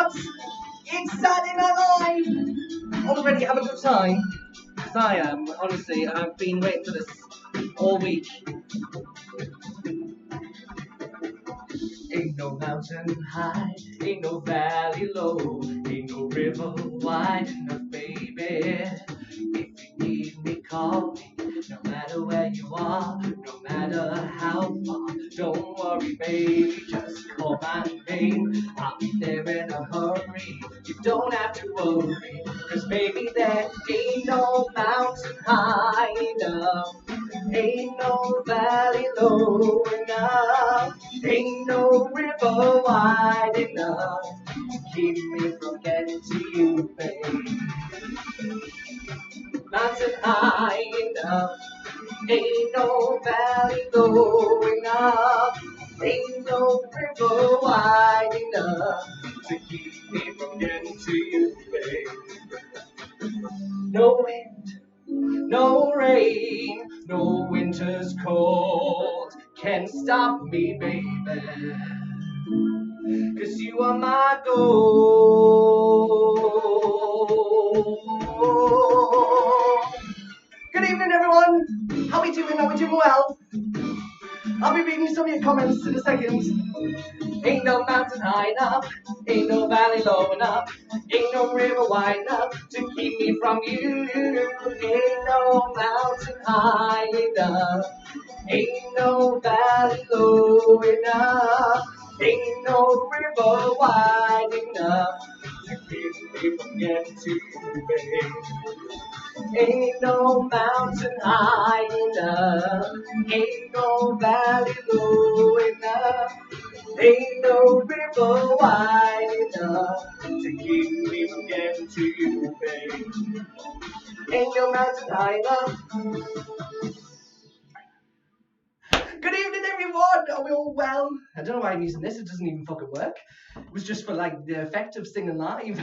lads, it's Saturday Night Live. Already have a good time? Because I am, honestly, I've been waiting for this all week. Ain't no mountain high, ain't no valley low, ain't no river wide enough, baby. If you need me, call me, no matter where you are, no matter how far. Don't worry, baby, just call my name, I'll be there in a hurry. You don't have to worry, cause baby, there ain't no mountain high enough, ain't no valley low enough, ain't no river wide enough to keep me from getting to you, babe. Mountain high enough, ain't no valley low enough, ain't no river wide enough to keep me from getting to you, babe. No wind, no rain, no winter's cold can stop me, baby, 'cause you are my goal. Good evening, everyone. How we doing? Are we doing well? I'll be reading some of your comments in a second. Ain't no mountain high enough, ain't no valley low enough, ain't no river wide enough to keep me from you. Ain't no mountain high enough, ain't no valley low enough, ain't no river wide enough to keep me from getting to you, babe. Ain't no mountain high enough, ain't no valley low enough, ain't no river wide enough to keep me from getting to you, babe. Ain't no mountain high enough. Good evening, everyone. Are we all well? I don't know why I'm using this. It doesn't even fucking work. It was just for like the effect of singing live.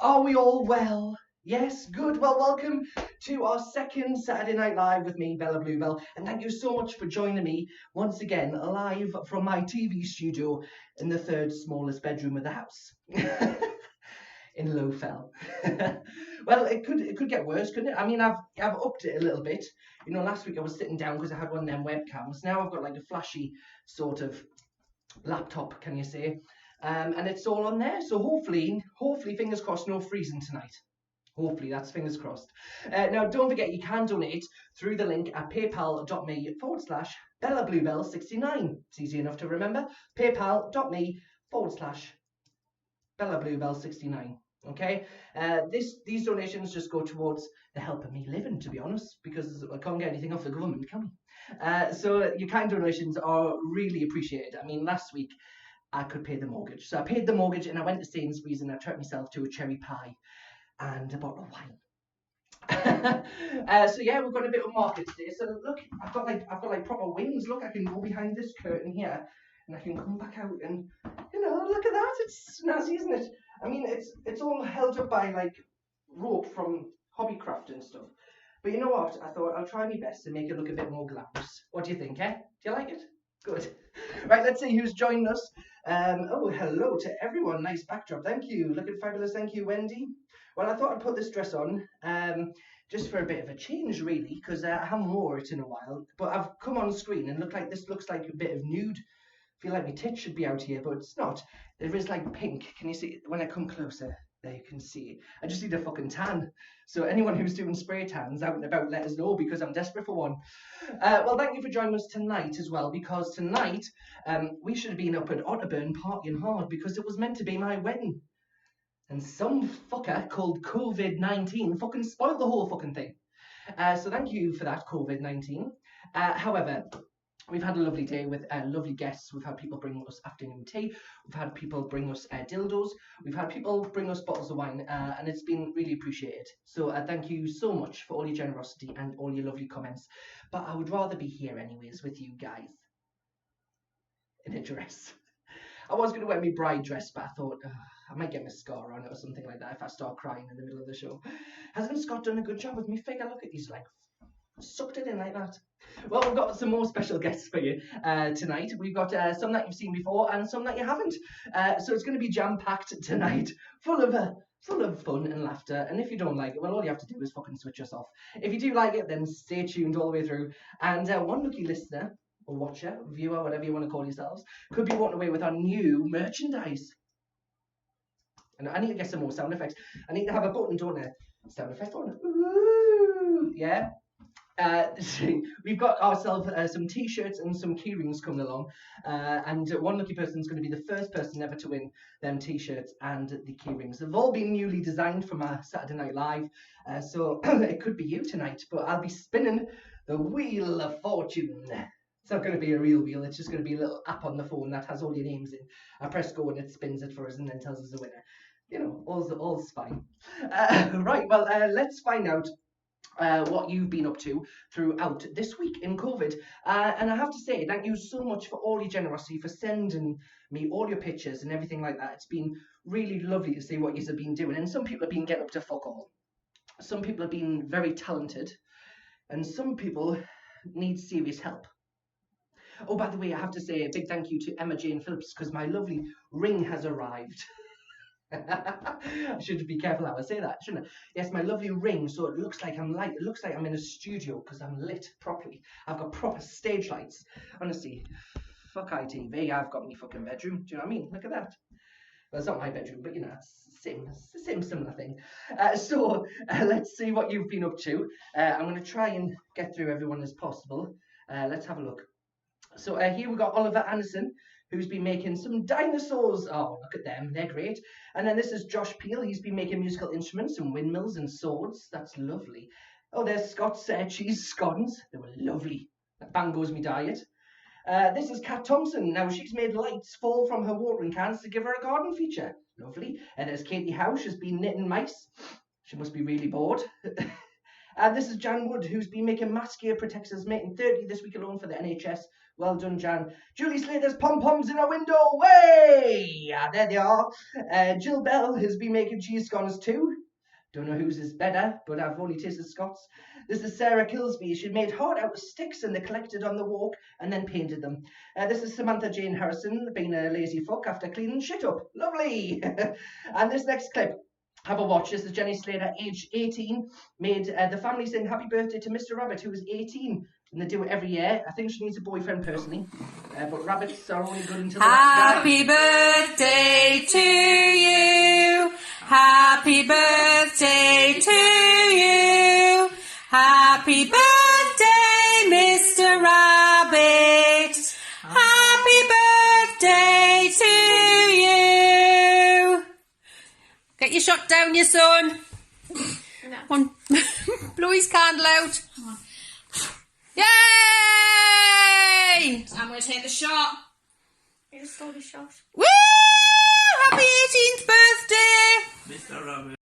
Are we all well? Yes, good. Well, welcome to our second Saturday Night Live with me, Bella Bluebell, and thank you so much for joining me once again live from my TV studio in the third smallest bedroom of the house in Lowfell. Well, it could get worse, couldn't it? I mean, I've upped it a little bit. You know, last week I was sitting down because I had one of them webcams. Now I've got like a flashy sort of laptop, can you say? And it's all on there. So hopefully, fingers crossed, no freezing tonight. Hopefully, that's fingers crossed. Now, don't forget, you can donate through the link at paypal.me/Bella Bluebell 69. It's easy enough to remember. paypal.me/Bella Bluebell 69. Okay? These donations just go towards the help of me living, to be honest, because I can't get anything off the government, can we? So your kind donations are really appreciated. I mean, last week, I could pay the mortgage. So I paid the mortgage and I went to Sainsbury's and I treated myself to a cherry pie and a bottle of wine. So yeah, we've got a bit of market today. So look, I've got like proper wings. Look, I can go behind this curtain here and I can come back out and, you know, look at that. It's snazzy, isn't it? I mean, it's all held up by like rope from Hobbycraft and stuff. But you know what? I thought I'll try my best to make it look a bit more glamorous. What do you think, eh? Do you like it? Good. Right, let's see who's joined us. Oh, hello to everyone. Nice backdrop. Thank you. Looking fabulous. Thank you, Wendy. Well, I thought I'd put this dress on just for a bit of a change, really, because I haven't worn it in a while. But I've come on screen and this looks like a bit of nude. I feel like my tits should be out here, but it's not. There is like pink. Can you see it? When I come closer? There you can see. I just need a fucking tan. So anyone who's doing spray tans out and about, let us know because I'm desperate for one. Well, thank you for joining us tonight as well, because tonight we should have been up at Otterburn partying hard because it was meant to be my wedding. And some fucker called COVID-19 fucking spoiled the whole fucking thing. So thank you for that, COVID-19. However, we've had a lovely day with lovely guests. We've had people bring us afternoon tea. We've had people bring us dildos. We've had people bring us bottles of wine, and it's been really appreciated. So thank you so much for all your generosity and all your lovely comments. But I would rather be here anyways with you guys in a dress. I was going to wear my bride dress, but I thought I might get mascara on it or something like that if I start crying in the middle of the show. Hasn't Scott done a good job with me figure? Look at these legs. Sucked it in like that. Well, we've got some more special guests for you tonight. We've got some that you've seen before and some that you haven't. So it's going to be jam-packed tonight, full of fun and laughter. And if you don't like it, well, all you have to do is fucking switch us off. If you do like it, then stay tuned all the way through. And one lucky listener, or watcher, viewer, whatever you want to call yourselves, could be walking away with our new merchandise. And I need to get some more sound effects. I need to have a button, don't I? Sound effect on. Ooh, yeah. We've got ourselves some t-shirts and some keyrings coming along, and one lucky person is going to be the first person ever to win them t-shirts and the keyrings. They've all been newly designed from our Saturday Night Live, so it could be you tonight, but I'll be spinning the Wheel of Fortune. It's not going to be a real wheel, it's just going to be a little app on the phone that has all your names in. I press go and it spins it for us and then tells us the winner. You know, all's fine. Right, well, let's find out what you've been up to throughout this week in COVID. And I have to say, thank you so much for all your generosity, for sending me all your pictures and everything like that. It's been really lovely to see what you have been doing. And some people have been getting up to fuck all. Some people have been very talented. And some people need serious help. Oh, by the way, I have to say a big thank you to Emma Jane Phillips, because my lovely ring has arrived. I should be careful how I say that, shouldn't I? Yes, my lovely ring, so it looks like I'm light. It looks like I'm in a studio because I'm lit properly. I've got proper stage lights. Honestly, fuck ITV. I've got my fucking bedroom. Do you know what I mean? Look at that. Well, it's not my bedroom, but you know, it's the same similar thing. So let's see what you've been up to. I'm going to try and get through everyone as possible. Let's have a look. So here we've got Oliver Anderson, who's been making some dinosaurs. Oh, look at them. They're great. And then this is Josh Peel. He's been making musical instruments and windmills and swords. That's lovely. Oh, there's Scott's cheese scones. They were lovely. That bang goes me diet. This is Kat Thompson. Now, she's made lights fall from her watering cans to give her a garden feature. Lovely. And there's Katie Howe. She's been knitting mice. She must be really bored. This is Jan Wood, who's been making mask ear protectors, making 30 this week alone for the NHS. Well done, Jan. Julie Slater's pom-poms in her window. Way! There they are. Jill Bell has been making cheese scones too. Don't know whose is better, but I've only tasted Scott's. This is Sarah Kilsby. She made heart out of sticks and they collected on the walk and then painted them. This is Samantha Jane Harrison, being a lazy fuck after cleaning shit up. Lovely! And this next clip, have a watch. This is Jenny Slater, age 18, made the family sing happy birthday to Mr. Rabbit, who is 18. And they do it every year. I think she needs a boyfriend personally. But rabbits are only good until Happy birthday to you. Happy birthday to you. Happy birthday, Mr. Rabbit. Happy birthday to you. Get your shot down, your son. No. One. Blow his candle out. Come on. Yay! I'm going to take the shot. You stole the shot. Woo! Happy 18th birthday! Mr. Rabbit.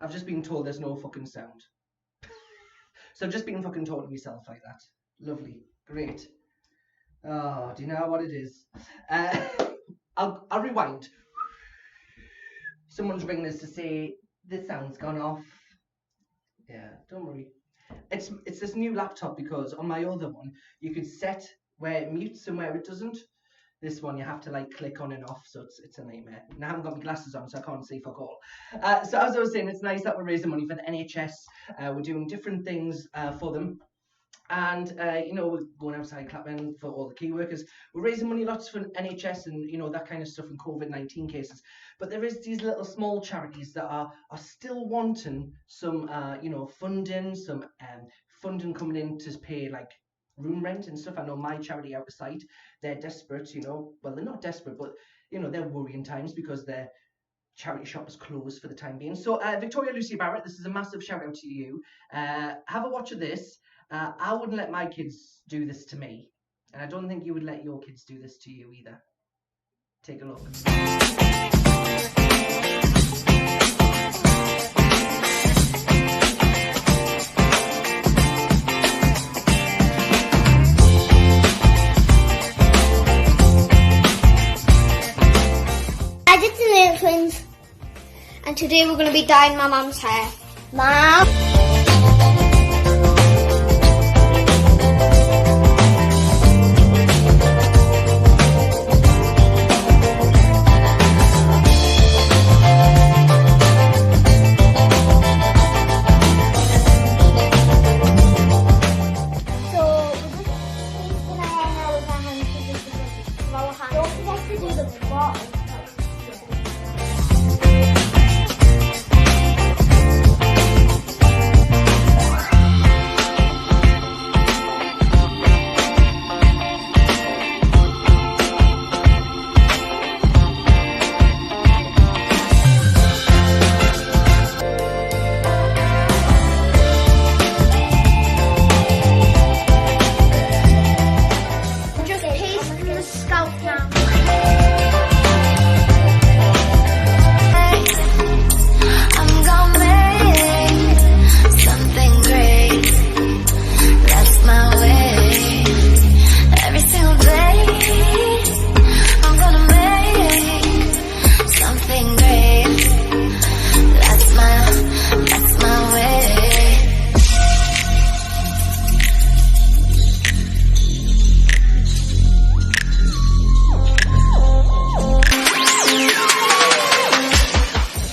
I've just been told there's no fucking sound. So I've just been fucking talking to myself like that. Lovely. Great. Oh, do you know what it is? I'll rewind. Someone's ringing us to say the sound's gone off. Yeah, don't worry. It's this new laptop, because on my other one you could set where it mutes and where it doesn't. This one you have to like click on and off, so it's a nightmare. And I haven't got my glasses on, so I can't see fuck all. So as I was saying, it's nice that we're raising money for the NHS. We're doing different things for them. And you know, we're going outside clapping for all the key workers. We're raising money lots for NHS and you know that kind of stuff in COVID-19 cases. But there is these little small charities that are still wanting some you know funding, some funding coming in to pay like room rent and stuff. I know my charity out of sight, they're desperate, you know. Well, they're not desperate, but you know they're worrying times because their charity shop is closed for the time being. So Victoria Lucy Barrett, this is a massive shout out to you. Have a watch of this. I wouldn't let my kids do this to me, and I don't think you would let your kids do this to you either. Take a look. I did the Little Twins, and today we're going to be dyeing my mum's hair. Mum!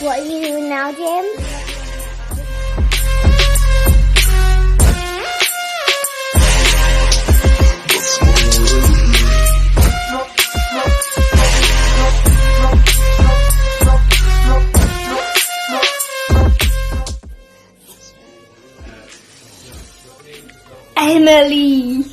What are you doing now, James? Emily.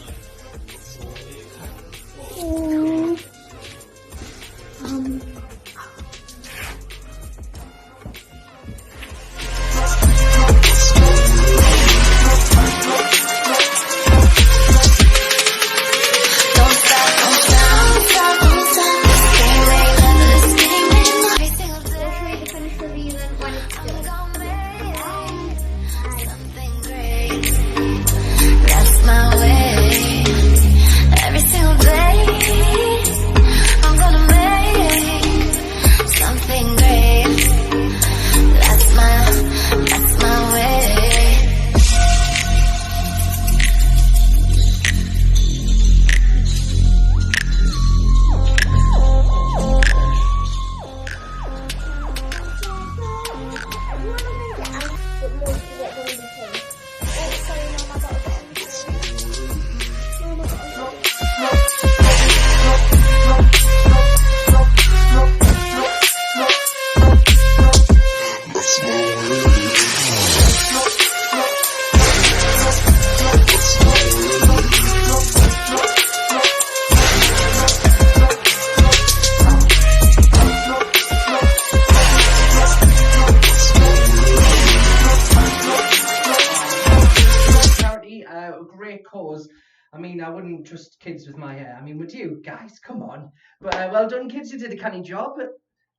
Great cause. I mean, I wouldn't trust kids with my hair. I mean, would you guys? Come on. But well done, kids. You did a canny job.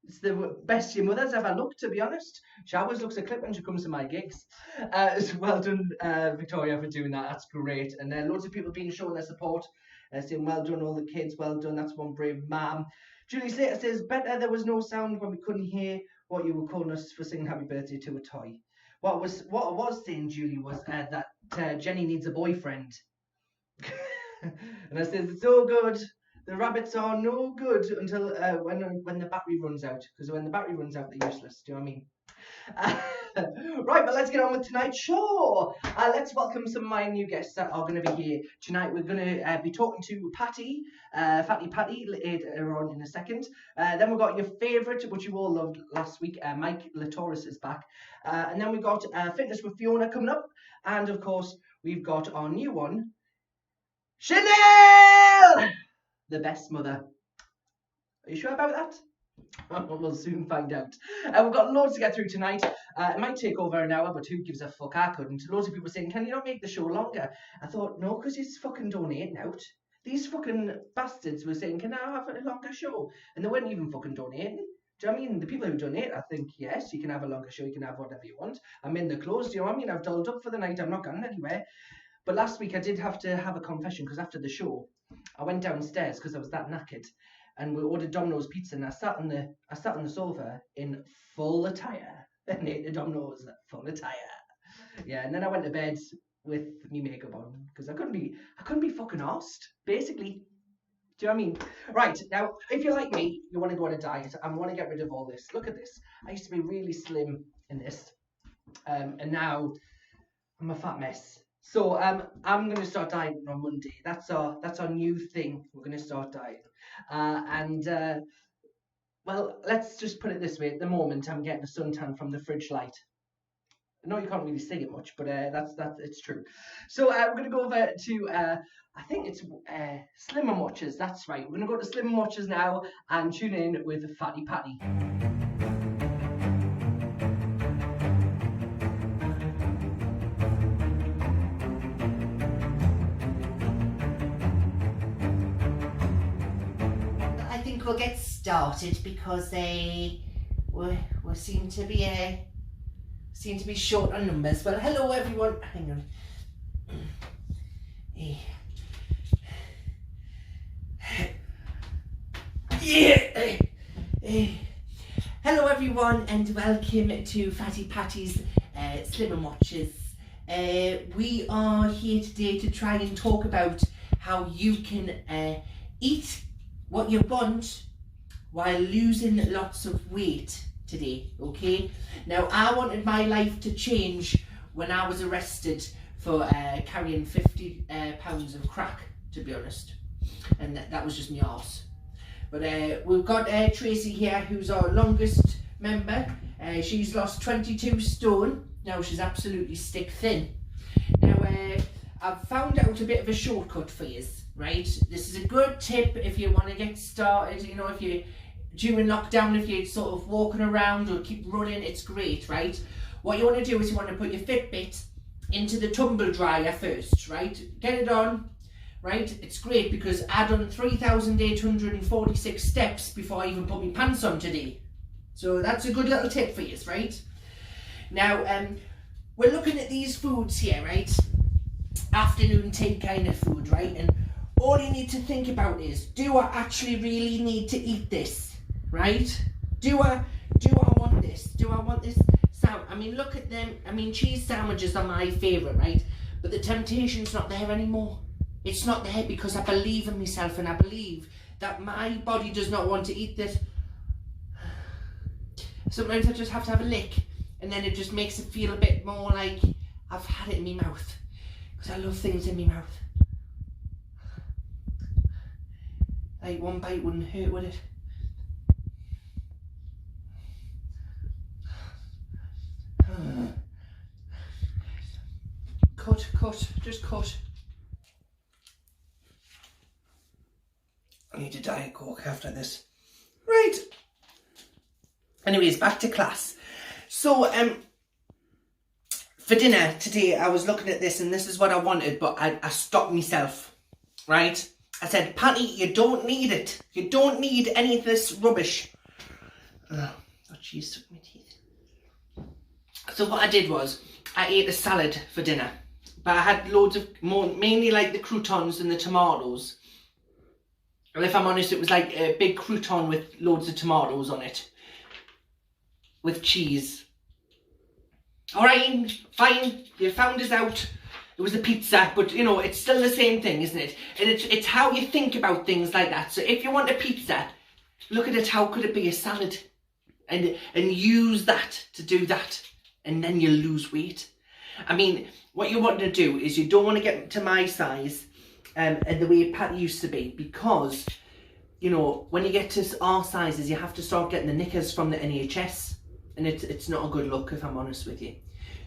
It's the best your mother's ever looked, to be honest. She always looks a clip when she comes to my gigs. So well done, Victoria, for doing that. That's great. And loads of people been showing their support, saying well done, all the kids. Well done. That's one brave mum. Julie Slater says, better there was no sound when we couldn't hear what you were calling us for singing happy birthday to a toy. What I was saying, Julie, was that Jenny needs a boyfriend. And I says, it's all good. The rabbits are no good until when the battery runs out. Because when the battery runs out, they're useless. Do you know what I mean? Right, but let's get on with tonight's show. Let's welcome some of my new guests that are going to be here tonight. We're going to be talking to Patty, Fatty Patty, later on in a second. Then we've got your favourite, which you all loved last week, Mike Latoris is back. And then we've got Fitness with Fiona coming up. And of course, we've got our new one, Chanel, the best mother. Are you sure about that? We'll soon find out. We've got loads to get through tonight. It might take over an hour, but who gives a fuck? I couldn't. Loads of people saying, can you not make the show longer? I thought, no, because it's fucking donating out. These fucking bastards were saying, can I have a longer show? And they weren't even fucking donating. Do you know what I mean? The people who donate, I think, yes, you can have a longer show, you can have whatever you want. I'm in the clothes, do you know what I mean? I've dolled up for the night, I'm not going anywhere. But last week I did have to have a confession, because after the show, I went downstairs because I was that knackered. And we ordered Domino's pizza, and I sat on the sofa in full attire and ate the Domino's full attire. Yeah, and then I went to bed with me makeup on because I couldn't be fucking arsed, basically. Do you know what I mean? Right, now, if you're like me, you want to go on a diet and want to get rid of all this. Look at this. I used to be really slim in this, and now I'm a fat mess. So I'm going to start dieting on Monday. That's our new thing. We're going to start dieting. Well, let's just put it this way. At the moment, I'm getting a suntan from the fridge light. I know you can't really see it much, but it's true. So we're going to go over to, I think it's Slim and Watches. That's right. We're going to go to Slim and Watches now and tune in with Fatty Patty. We'll get started because we seem to be short on numbers. Well, hello everyone. Hang on. Hello everyone, and welcome to Fatty Patty's Slim and Watches. We are here today to try and talk about how you can eat what you want while losing lots of weight today, okay? Now, I wanted my life to change when I was arrested for carrying 50 pounds of crack, to be honest. And that was just my arse. But we've got Tracy here, who's our longest member. She's lost 22 stone. Now she's absolutely stick thin. Now, I've found out a bit of a shortcut for you. Right, this is a good tip if you want to get started. You know, if you're during lockdown, if you're sort of walking around or keep running, it's great, right? What you want to do is you want to put your Fitbit into the tumble dryer first, right? Get it on, right? It's great because I done 3,846 steps before I even put my pants on today. So that's a good little tip for you, right? Now, we're looking at these foods here, right? Afternoon tea kind of food, right? And all you need to think about is, do I actually really need to eat this, right? Do I want this? Do I want this? I mean, look at them. I mean, cheese sandwiches are my favourite, right? But the temptation's not there anymore. It's not there because I believe in myself and I believe that my body does not want to eat this. Sometimes I just have to have a lick and then it just makes it feel a bit more like I've had it in my mouth. Because I love things in my mouth. Like one bite wouldn't hurt, would it? Cut, just cut. I need a Diet Coke after this. Right. Anyways, back to class. So, for dinner today, I was looking at this and this is what I wanted, but I stopped myself, right? I said, Patty, you don't need it. You don't need any of this rubbish. Oh, cheese stuck in my teeth. So what I did was, I ate a salad for dinner. But I had loads of, mainly like the croutons and the tomatoes. And if I'm honest, it was like a big crouton with loads of tomatoes on it. With cheese. Alright, fine, you found us out. It was a pizza, but you know, it's still the same thing, isn't it? And it's how you think about things like that. So if you want a pizza, look at it, how could it be a salad? and use that to do that, and then you'll lose weight. I mean, what you want to do is you don't want to get to my size and the way Patty used to be, because, you know, when you get to our sizes, you have to start getting the knickers from the NHS, and it's not a good look, if I'm honest with you.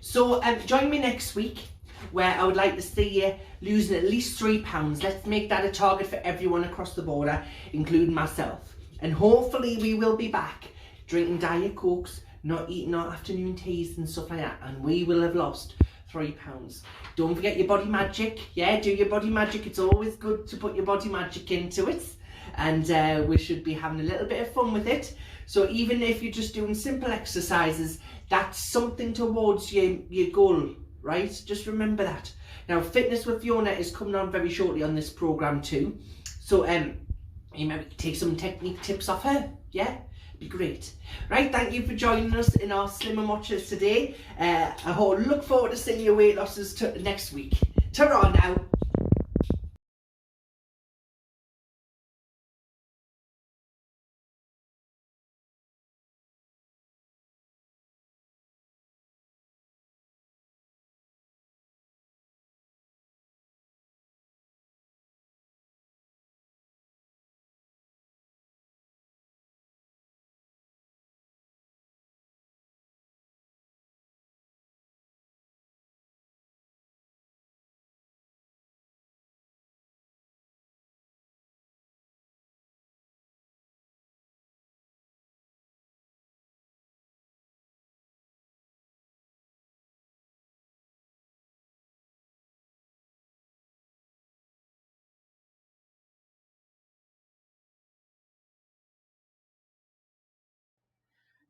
So join me next week, where I would like to see you losing at least 3 pounds. Let's make that a target for everyone across the border, including myself. And hopefully we will be back drinking Diet Cokes, not eating our afternoon teas and stuff like that, and we will have lost 3 pounds. Don't forget your body magic. Yeah, do your body magic. It's always good to put your body magic into it, and we should be having a little bit of fun with it. So even if you're just doing simple exercises, that's something towards your goal, right? Just remember that. Now, Fitness with Fiona is coming on very shortly on this programme too. So you might take some technique tips off her. Yeah, be great. Right, thank you for joining us in our Slimmer Watches today. I look forward to seeing your weight losses next week. Ta-ra now.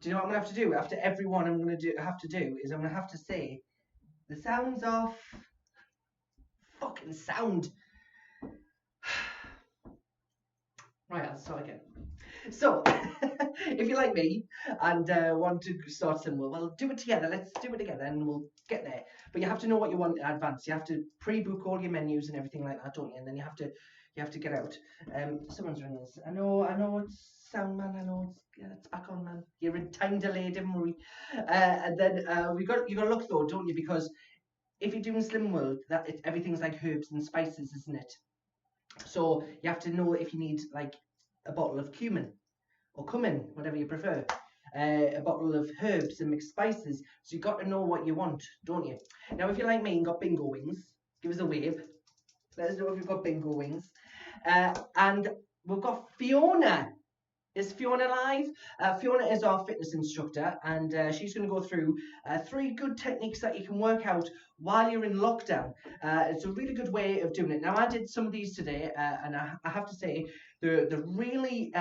Do you know what I'm gonna have to do? After every one I'm gonna have to say the sounds of fucking sound. Right, I'll start again. So, if you're like me and want to start similar, well, do it together. Let's do it together and we'll get there. But you have to know what you want in advance. You have to pre-book all your menus and everything like that, don't you? And then you have to get out. Someone's ringing us. I know it's sound man. I know it's back on, man. You're in time delay, didn't worry. And then you got to look though, don't you? Because if you're doing Slim World, everything's like herbs and spices, isn't it? So you have to know if you need like a bottle of cumin or cumin, whatever you prefer, a bottle of herbs and mixed spices. So you've got to know what you want, don't you? Now, if you're like me and got bingo wings, give us a wave. Let us know if you've got bingo wings. And we've got Fiona. Is Fiona live? Fiona is our fitness instructor, and she's going to go through 3 good techniques that you can work out while you're in lockdown. It's a really good way of doing it. Now, I did some of these today, and I have to say they're really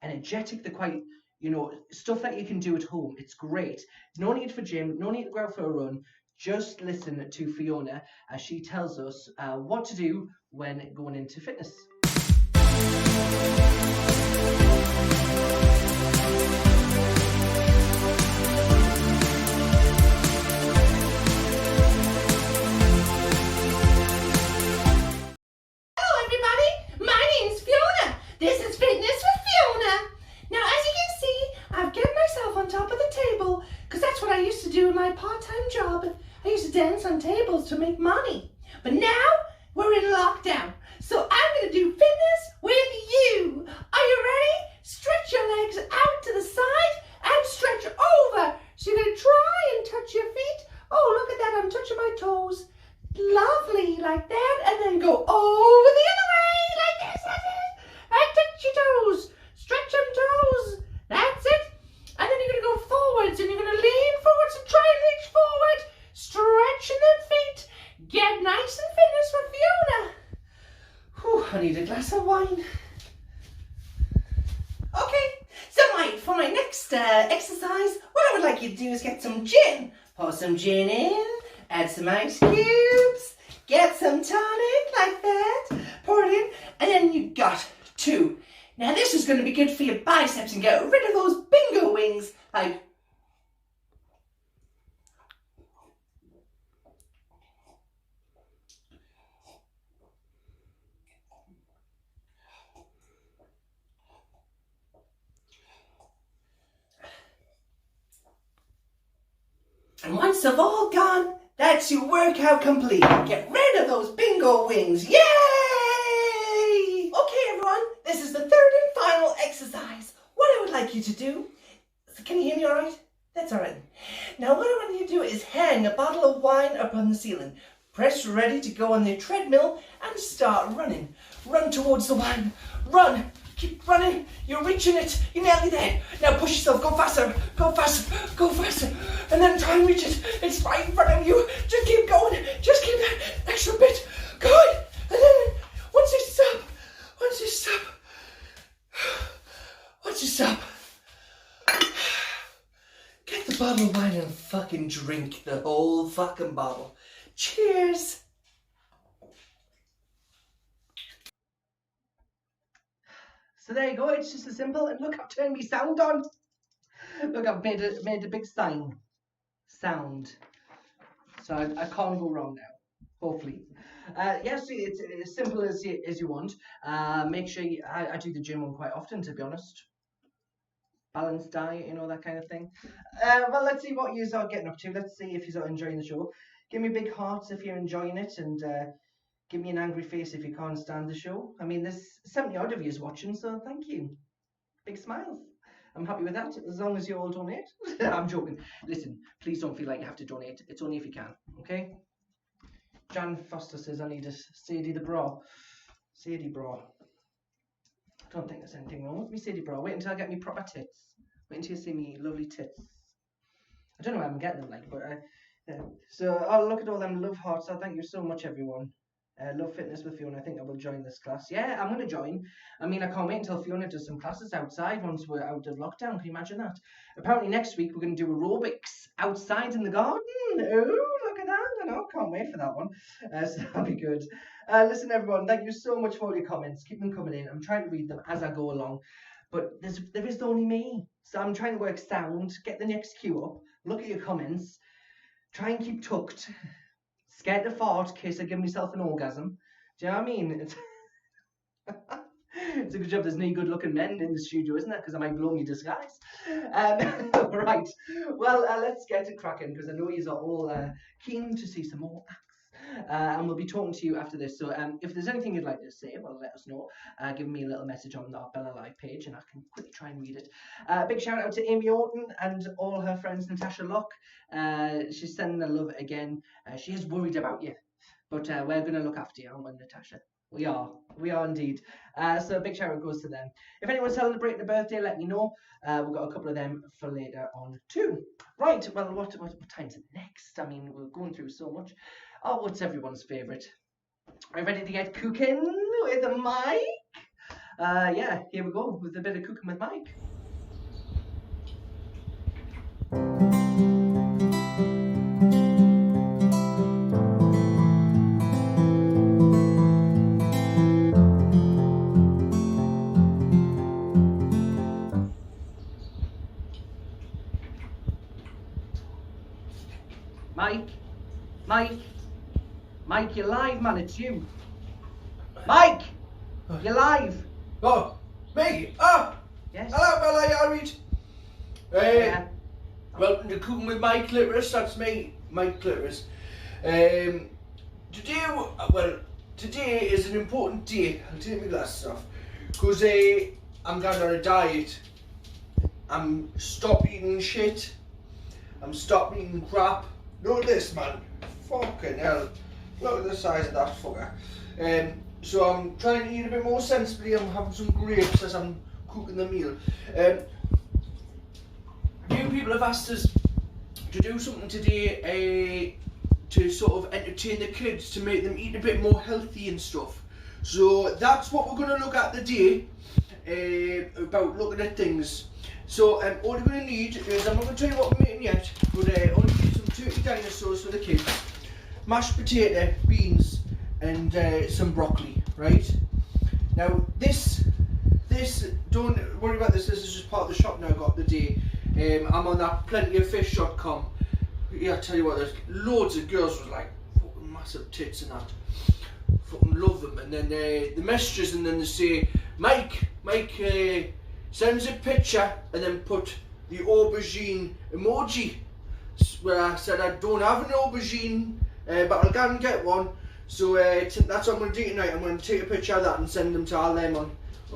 energetic. They're quite, stuff that you can do at home. It's great. No need for gym. No need to go out for a run. Just listen to Fiona as she tells us what to do when going into fitness. Dance on tables to make money. But now we're in lockdown, so I'm going to do fitness with you. Are you ready? Stretch your legs out to the side and stretch over. So you're going to try and touch your feet. Oh, look at that. I'm touching my toes. Lovely, like that. And then go over the other way, like this. That's it. And touch your toes. Stretch them toes. That's it. And then you're going to go forwards, and you're going to lean forwards and try and reach forward. Stretching them feet. Get nice and fitness with Fiona. Whew, I need a glass of wine. Okay, so for my next exercise, what I would like you to do is get some gin. Pour some gin in, add some ice cubes, get some tonic like that, pour it in, and then you got 2. Now this is going to be good for your biceps and get rid of those bingo wings. Like, And once they've all gone, that's your workout complete. Get rid of those bingo wings. Yay! Okay, everyone, this is the third and final exercise. What I would like you to do, can you hear me all right? That's all right. Now what I want you to do is hang a bottle of wine up on the ceiling. Press ready to go on the treadmill and start running. Run towards the wine. Run. Keep running. You're reaching it. You're nearly there. Now push yourself. Go faster. Go faster. Go faster. And then try and reach it. It's right in front of you. Just keep going. Just keep that extra bit going. And then once you stop, get the bottle of wine and fucking drink the whole fucking bottle. Cheers. So there you go, it's just as simple. And look, I've turned my sound on. Look, I've made a big sound. So I can't go wrong now, hopefully. Yes, it's as simple as you want. Make sure I do the gym one quite often, to be honest. Balanced diet, you know, that kind of thing. Well, let's see what you are getting up to. Let's see if you're enjoying the show. Give me big hearts if you're enjoying it, and give me an angry face if you can't stand the show. I mean, there's 70 odd of you watching, so thank you. Big smiles. I'm happy with that, as long as you all donate. I'm joking. Listen, please don't feel like you have to donate. It's only if you can, okay? Jan Foster says I need a Sadie the bra. Sadie bra. I don't think there's anything wrong with me Sadie bra. Wait until I get me proper tits. Wait until you see me lovely tits. I don't know how I'm getting them like, but so I'll look at all them love hearts. So thank you so much, everyone. Love Fitness with Fiona. I think I will join this class. Yeah, I'm going to join. I mean, I can't wait until Fiona does some classes outside once we're out of lockdown. Can you imagine that? Apparently next week we're going to do aerobics outside in the garden. Oh, look at that. I know, can't wait for that one. So that'll be good. Listen, everyone, thank you so much for all your comments. Keep them coming in. I'm trying to read them as I go along. But there is only me. So I'm trying to work sound, get the next queue up, look at your comments, try and keep tucked. Scared to fart in case I give myself an orgasm. Do you know what I mean? It's a good job there's no good looking men in the studio, isn't it? Because I might blow me disguise. Right. Well, let's get to cracking because I know you are all keen to see some more acts. And we'll be talking to you after this. So if there's anything you'd like to say, well, let us know. Give me a little message on our Bella Live page and I can quickly try and read it. Big shout out to Amy Orton and all her friends, Natasha Locke. She's sending her love again. She is worried about you. But we're going to look after you, aren't we, Natasha? We are indeed. So a big shout out goes to them. If anyone's celebrating a birthday, let me know. We've got a couple of them for later on too. Right, well, what time's it next? I mean, we're going through so much. Oh, what's everyone's favourite? Are you ready to get cooking with Mike? Yeah, here we go with a bit of cooking with Mike. Mike, you're live, man. It's you. Mike, you're live. Oh, me? Ah! Yes. Hello, Bella, you alright? Yeah. Welcome to Cooking with Mike Clitoris, that's me, Mike Clitoris. Today is an important day. I'll take my glasses off. Because I'm going on a diet. I'm stop eating shit. I'm stop eating crap. Look at this, man. Fucking hell. Look at the size of that fucker. So I'm trying to eat a bit more sensibly. I'm having some grapes as I'm cooking the meal. You people have asked us to do something today to sort of entertain the kids, to make them eat a bit more healthy and stuff. So that's what we're going to look at today, about looking at things. So all you're going to need is, I'm not going to tell you what we're making yet, but only need some turkey dinosaurs for the kids, mashed potato, beans, and some broccoli, right? Now this, don't worry about this, this is just part of the shop now I got the day. I'm on that plentyoffish.com. Yeah, I tell you what, there's loads of girls with like fucking massive tits and that. Fucking love them. And then the messages, and then they say, Mike, send us a picture and then put the aubergine emoji. where I said I don't have an aubergine, but I'll go and get one. So that's what I'm going to do tonight. I'm going to take a picture of that and send them to all them on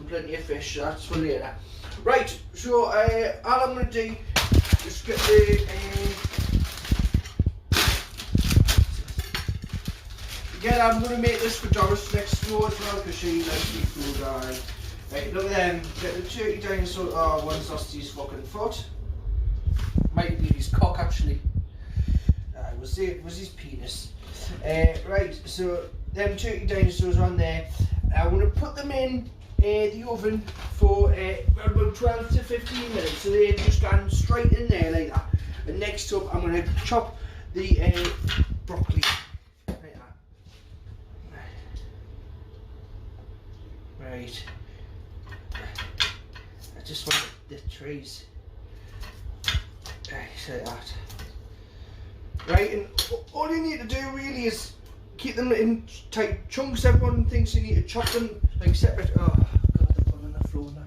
Plenty of Fish. That's for later. Right, so all I'm going to do is get the... Again, I'm going to make this for Doris next door as well, because she likes seafood. Right, look at them. Get the turkey dinosaur. Oh, one's lost his fucking foot. Might be his cock, actually. It was his penis. Right, so them turkey dinosaurs on there. I'm going to put them in the oven for about 12 to 15 minutes. So they're just going straight in there like that. And next up, I'm going to chop the broccoli. Right. I just want the trees. Right, like that. Right, and all you need to do really is keep them in tight chunks. Everyone thinks you need to chop them like separate. Oh god, they're falling on the floor now.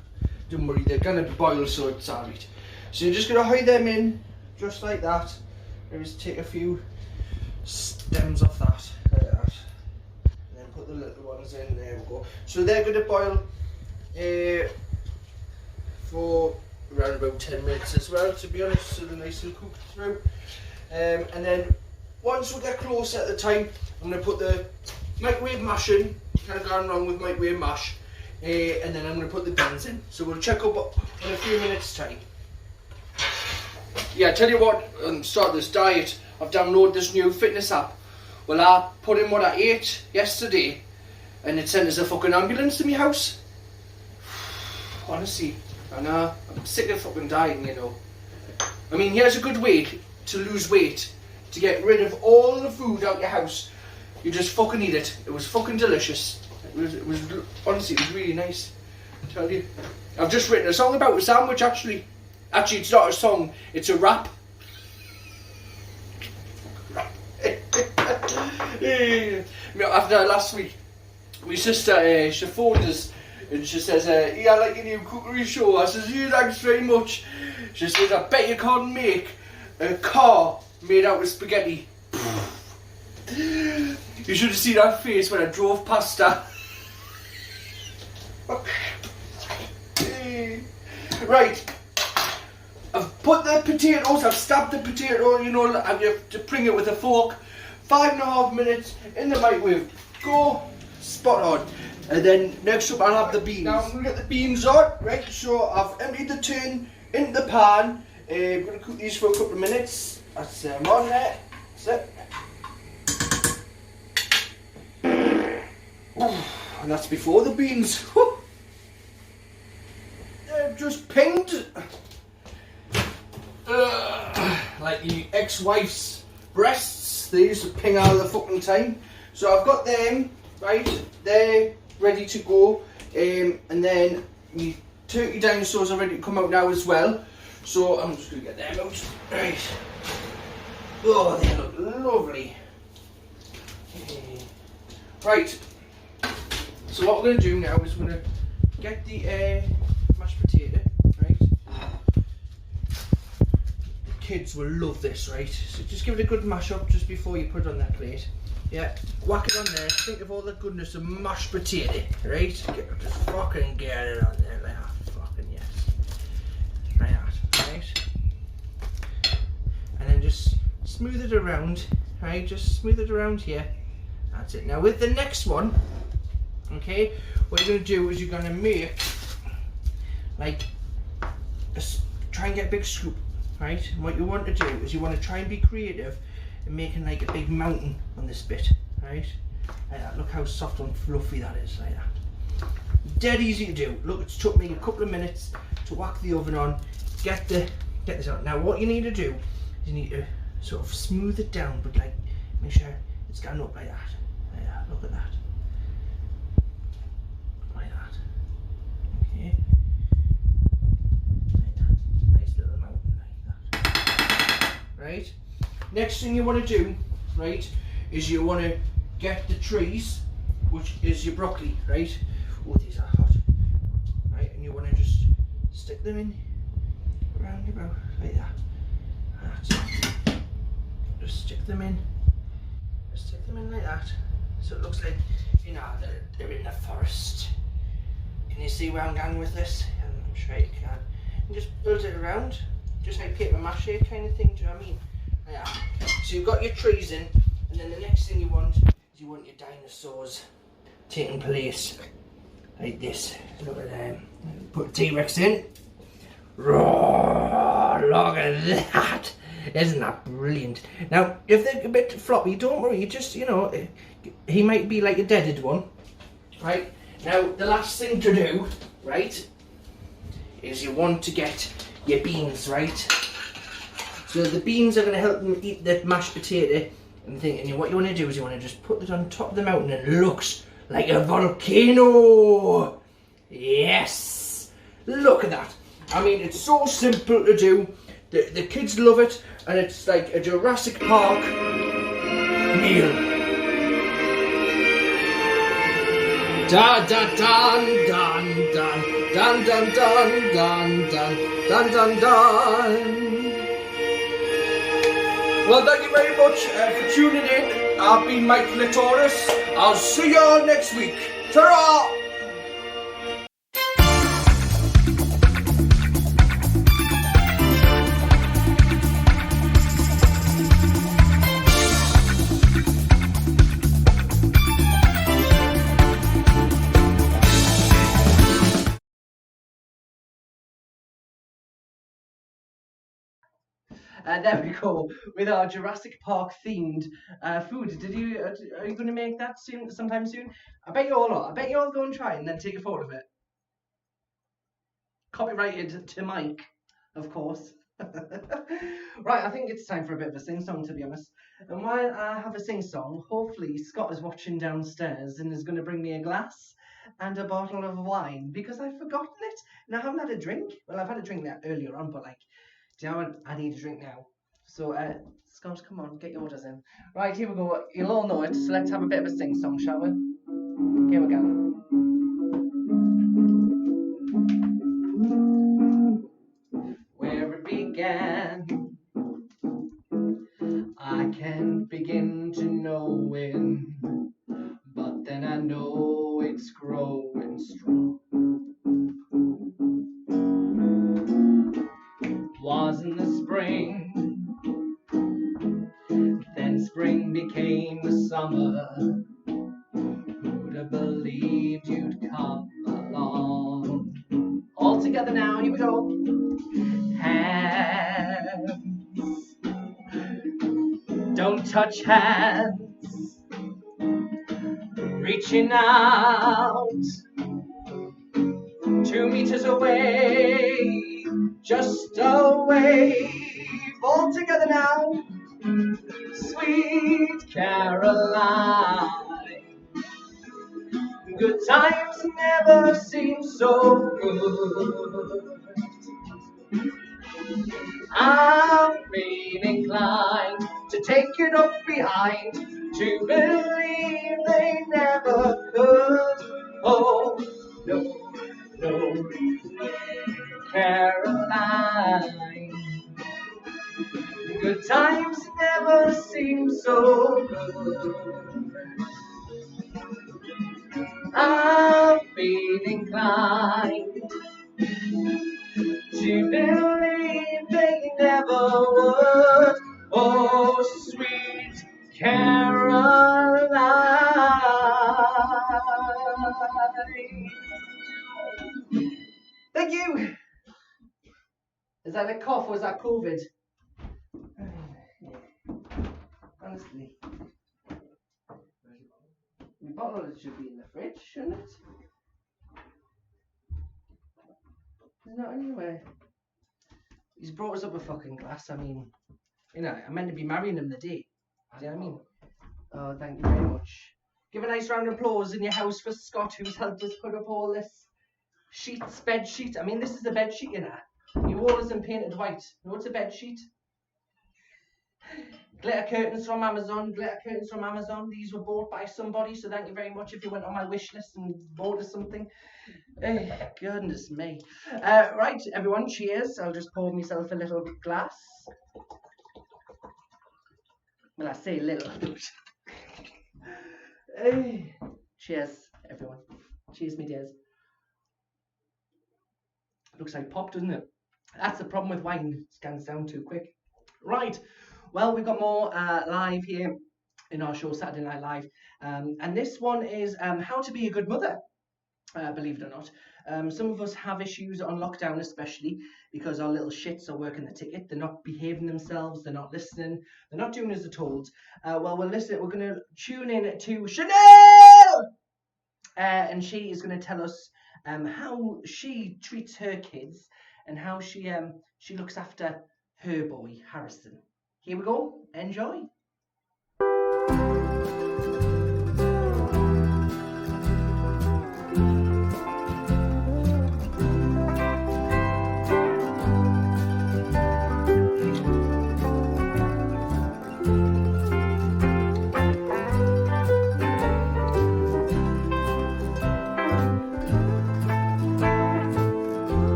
Don't worry, they're gonna boil, so it's alright. So you're just gonna hide them in just like that. Maybe just take a few stems off that, like that. And then put the little ones in. There we go. So they're gonna boil for around about 10 minutes as well, to be honest, so they're nice and cooked through. And then once we get close at the time, I'm going to put the microwave mash in. You can't go wrong with microwave mash. And then I'm going to put the beans in. So we'll check up in a few minutes time. Yeah, I tell you what, start this diet, I've downloaded this new fitness app. Well, I put in what I ate yesterday and it sent us a fucking ambulance to my house. Honestly, I know, I'm sick of fucking dying, you know. I mean, here's a good way to lose weight, to get rid of all the food out your house. You just fucking eat it. It was fucking delicious. It was honestly, it was really nice, I tell you. I've just written a song about a sandwich, actually. Actually, it's not a song, it's a rap. After last week, my sister, she phoned us and she says, yeah, I like your new cookery show. I says, yeah, thanks very much. She says, I bet you can't make a car made out of spaghetti. You should have seen her face when I drove past her. Right, I've put the potatoes, I've stabbed the potato, you know, and you have to bring it with a fork. 5.5 minutes in the microwave. Go, spot on. And then next up I'll have the beans. Now I'm going to get the beans on, right, so I've emptied the tin into the pan. I'm going to cook these for a couple of minutes. That's them on there. That's it. And that's before the beans. They're just pinged. Like your ex-wife's breasts. They used to ping all the fucking time. So I've got them, right, they're ready to go. And then my turkey dinosaurs are ready to come out now as well. So I'm just going to get them out. Right. Oh, they look lovely. Right. So what we're going to do now is we're going to get the mashed potato, right? The kids will love this, right? So just give it a good mash up just before you put it on that plate. Yeah, whack it on there. Think of all the goodness of mashed potato, right? Just fucking get it on there like that. Fucking yes. Like that, right? And then just smooth it around, right? Just smooth it around here. That's it. Now with the next one, okay, what you're going to do is you're going to make like try and get a big scoop, right? And what you want to do is you want to try and be creative in making like a big mountain on this bit, right? Like that. Look how soft and fluffy that is, like that. Dead easy to do. Look, it's took me a couple of minutes to whack the oven on, get this on. Now what you need to do is you need to sort of smooth it down, but like make sure it's going up like that. Like that. Look at that. Like that. Okay. Like that. Nice little mountain like that. Right? Next thing you want to do, right, is you want to get the trees, which is your broccoli, right? Oh, these are hot. Right, and you want to just stick them in round about like that. That's it. them in. Just stick them in like that. So it looks like, you know, they're in the forest. Can you see where I'm going with this? I'm sure you can. And just build it around, just like paper mache kind of thing, do you know what I mean? Yeah. So you've got your trees in, and then the next thing you want is you want your dinosaurs taking place. Like this. Look at them. Put T-Rex in. Roar, look at that. Isn't that brilliant? Now, if they're a bit floppy, don't worry. Just, you know, he might be like a deaded one. Right? Now, the last thing to do, right, is you want to get your beans, right? So the beans are going to help them eat the mashed potato and thing. And what you want to do is you want to just put it on top of the mountain and it looks like a volcano. Yes. Look at that. I mean, it's so simple to do. The kids love it. And it's like a Jurassic Park meal. Da da dun dun dun dun dun dun dun dun dun dun dun. Well, thank you very much for tuning in. I've been Mike Latoris. I'll see you all next week. Ta-ra! There we go, with our Jurassic Park themed food. Are you going to make that sometime soon? I bet you all are. I bet you all go and try and then take a photo of it. Copyrighted to Mike, of course. Right, I think it's time for a bit of a sing-song, to be honest. And while I have a sing-song, hopefully Scott is watching downstairs and is going to bring me a glass and a bottle of wine, because I've forgotten it. And I haven't had a drink. Well, I've had a drink earlier on, but like, do you know what? I need a drink now. So, Scott, come on, get your orders in. Right, here we go. You'll all know it, so let's have a bit of a sing-song, shall we? Here we go. Where it began, I can't begin to know when, but then I know it's growing strong. Was in the spring, then spring became the summer. Who'd have believed you'd come along? All together now, here we go. Hands, don't touch hands, reaching out 2 meters away, just a wave. All together now, sweet Caroline. Good times never seem so good. I'm being inclined to take it up behind, to believe they never could. Oh, no, no, Caroline. Good times never seem so good. I'm being inclined to believe they never would. Oh, sweet Caroline. Thank you. Is that a cough or is that COVID? Honestly. The bottle should be in the fridge, shouldn't it? It's not anywhere. He's brought us up a fucking glass. I mean, you know, I'm meant to be marrying him the day. Do you know what I mean? Oh, thank you very much. Give a nice round of applause in your house for Scott, who's helped us put up all this bed sheet. I mean, this is a bed sheet, you know. New Orleans and painted white. You know what's a bed sheet? Glitter curtains from Amazon. These were bought by somebody, so thank you very much if you went on my wish list and bought us something. Goodness me. Right, everyone, cheers. I'll just pour myself a little glass. Well, I say little. Hey, cheers, everyone. Cheers, me dears. Looks like pop, doesn't it? That's the problem with wine. It scans down too quick. Right. Well, we've got more live here in our show, Saturday Night Live. And this one is how to be a good mother. Believe it or not. Some of us have issues on lockdown, especially because our little shits are working the ticket. They're not behaving themselves. They're not listening. They're not doing as they're told. Well, we're listening. We're going to tune in to Chanel, and she is going to tell us how she treats her kids and how she looks after her boy Harrison. Here we go. Enjoy.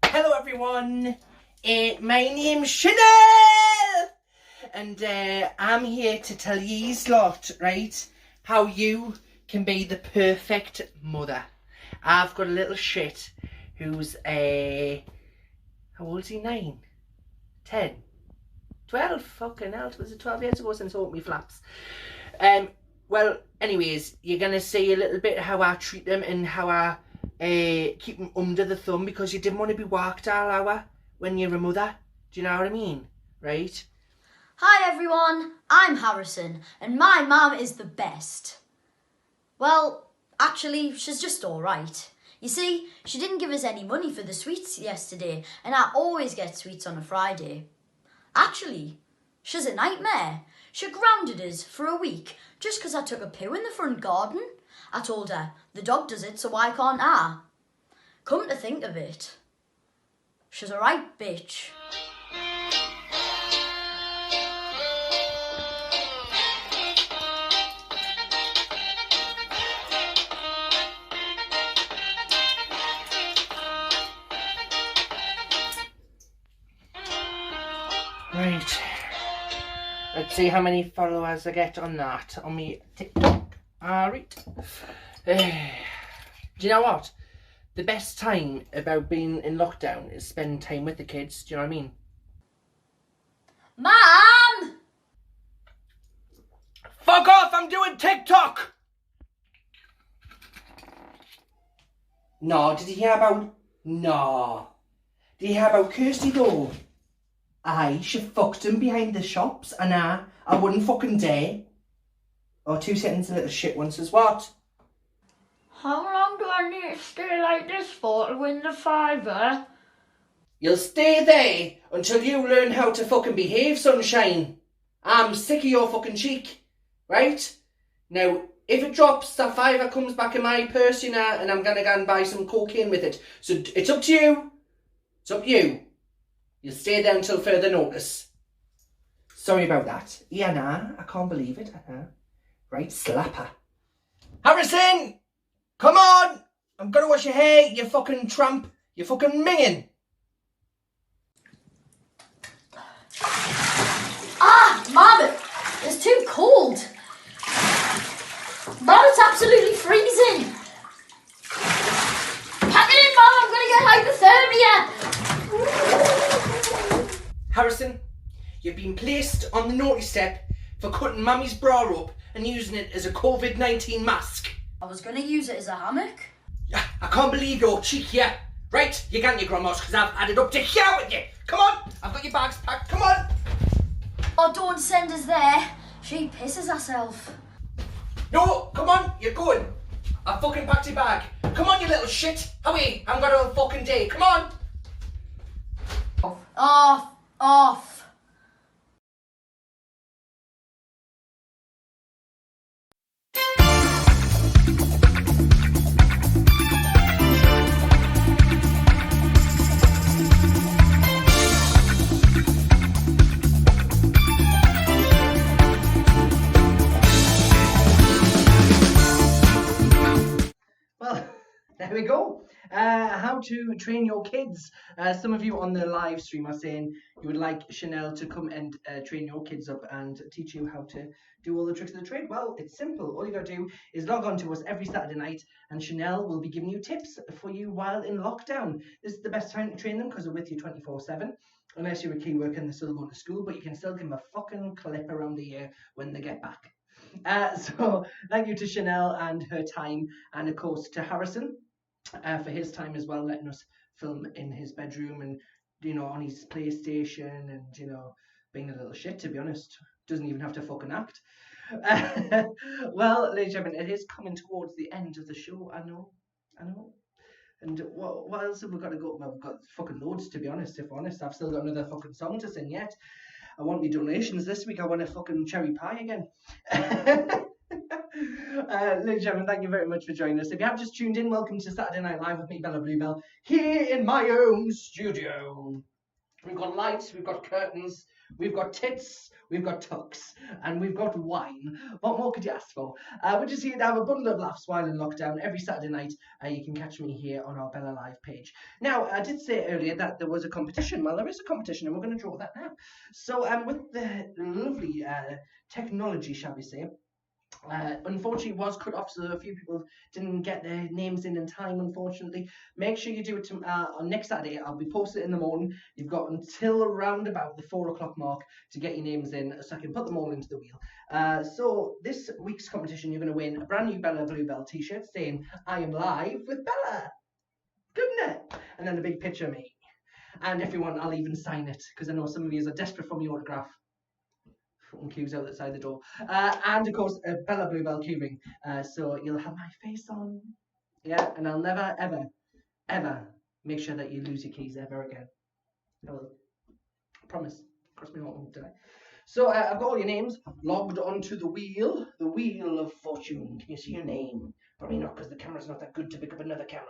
Hello everyone, my name's Chanel, and I'm here to tell yous lot, right, how you can be the perfect mother. I've got a little shit who's how old is he? 9, 10, 12, fucking hell, was it 12 years ago since I opened me flaps? Well, anyways, you're gonna see a little bit how I treat them and how I keep them under the thumb, because you didn't want to be walked all hour when you're a mother. Do you know what I mean? Right? Hi everyone, I'm Harrison, and my mum is the best. Well, actually, she's just alright. You see, she didn't give us any money for the sweets yesterday, and I always get sweets on a Friday. Actually, she's a nightmare. She grounded us for a week just 'cause I took a poo in the front garden. I told her, the dog does it, so why can't I? Come to think of it, she's a right bitch. Right. Let's see how many followers I get on that, on me TikTok. Alright. Do you know what? The best time about being in lockdown is spending time with the kids. Do you know what I mean? Mum! Fuck off! I'm doing TikTok! No, did you hear about... No. Did you hear about Kirsty though? Aye, she fucked him behind the shops, and I wouldn't fucking dare. Oh, 2 seconds, a little shit one says what? How long do I need to stay like this for to win the $5? You'll stay there until you learn how to fucking behave, sunshine. I'm sick of your fucking cheek, right? Now, if it drops, that $5 comes back in my purse, you know, and I'm gonna go and buy some cocaine with it. So it's up to you. It's up to you. You'll stay there until further notice. Sorry about that. Yeah, nah, I can't believe it. Right, slapper. Harrison! Come on! I'm gonna wash your hair, you fucking tramp. You fucking minging. Ah, Mum, it's too cold. Mum, it's absolutely freezing. Pack it in, Mum, I'm going to get hypothermia. Harrison, you've been placed on the naughty step for cutting Mummy's bra up and using it as a COVID-19 mask. I was going to use it as a hammock. I can't believe your cheek here. Right, you can your grandma's because I've added up to here with you. Come on, I've got your bags packed, come on. Oh, don't send us there. She pisses herself. No, come on, you're going. I've fucking packed your bag. Come on, you little shit. Hurry, I've got all fucking day. Come on. Off. There we go. How to train your kids. Some of you on the live stream are saying you would like Chanel to come and train your kids up and teach you how to do all the tricks of the trade. Well, it's simple. All you got to do is log on to us every Saturday night, and Chanel will be giving you tips for you while in lockdown. This is the best time to train them because they're with you 24/7. Unless you're a key worker and they're still going to school, but you can still give them a fucking clip around the ear when they get back. So thank you to Chanel and her time, and of course to Harrison for his time as well, letting us film in his bedroom and, you know, on his PlayStation and, you know, being a little shit, to be honest. Doesn't even have to fucking act. Well, ladies and gentlemen, it is coming towards the end of the show. I know. And what else have we got to go? Well, we've got fucking loads, to be honest. If honest, I've still got another fucking song to sing yet. I want me donations this week. I want a fucking cherry pie again. Ladies and gentlemen, thank you very much for joining us. If you have just tuned in, welcome to Saturday Night Live with me, Bella Bluebell, here in my own studio. We've got lights, we've got curtains, we've got tits, we've got tucks, and we've got wine. What more could you ask for? We're just here to have a bundle of laughs while in lockdown. Every Saturday night, you can catch me here on our Bella Live page. Now, I did say earlier that there was a competition. Well, there is a competition, and we're going to draw that now. So, with the lovely technology, shall we say, unfortunately it was cut off, so a few people didn't get their names in time, unfortunately. Make sure you do it on next Saturday. I'll be posting it in the morning. You've got until around about the 4 o'clock mark to get your names in so I can put them all into the wheel. So this week's competition, you're going to win a brand new Bella Bluebell t-shirt saying I am live with Bella. Good, isn't it? And then a big picture of me. And if you want, I'll even sign it, because I know some of you are desperate for my autograph. Fucking queues out outside the door. And of course, a Bella Bluebell keyring. So you'll have my face on. Yeah, and I'll never, ever, ever make sure that you lose your keys ever again. I will. I promise. Cross me not today. So I've got all your names logged onto the wheel of fortune. Can you see your name? Probably not, because the camera's not that good to pick up another camera.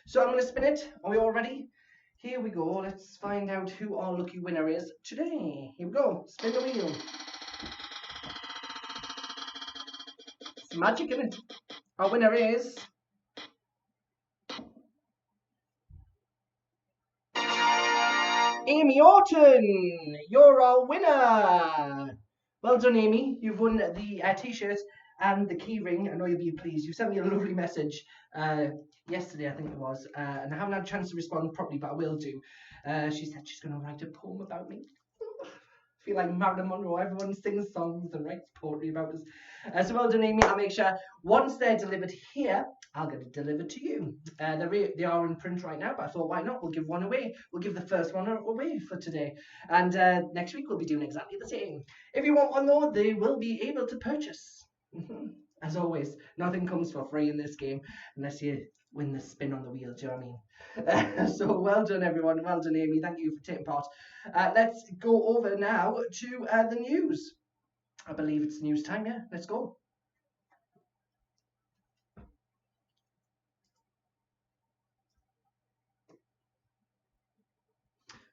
So I'm going to spin it. Are we all ready? Here we go. Let's find out who our lucky winner is today. Here we go. Spin the wheel. It's magic, isn't it? Our winner is Amy Orton. You're our winner. Well done, Amy. You've won the t-shirt and the key ring. I know you'll be pleased. You sent me a lovely message yesterday, I think it was, and I haven't had a chance to respond properly, but I will do. She said she's going to write a poem about me. I feel like Marilyn Monroe. Everyone sings songs and writes poetry about us. So well done, Amy. I'll make sure once they're delivered here, I'll get it delivered to you. They are in print right now, but I thought, why not? We'll give one away. We'll give the first one away for today. And next week, we'll be doing exactly the same. If you want one, though, they will be able to purchase. As always, nothing comes for free in this game unless you win the spin on the wheel. Do you know what I mean? So well done, everyone. Well done, Amy. Thank you for taking part. Let's go over now to the news. I believe it's news time, yeah? Let's go.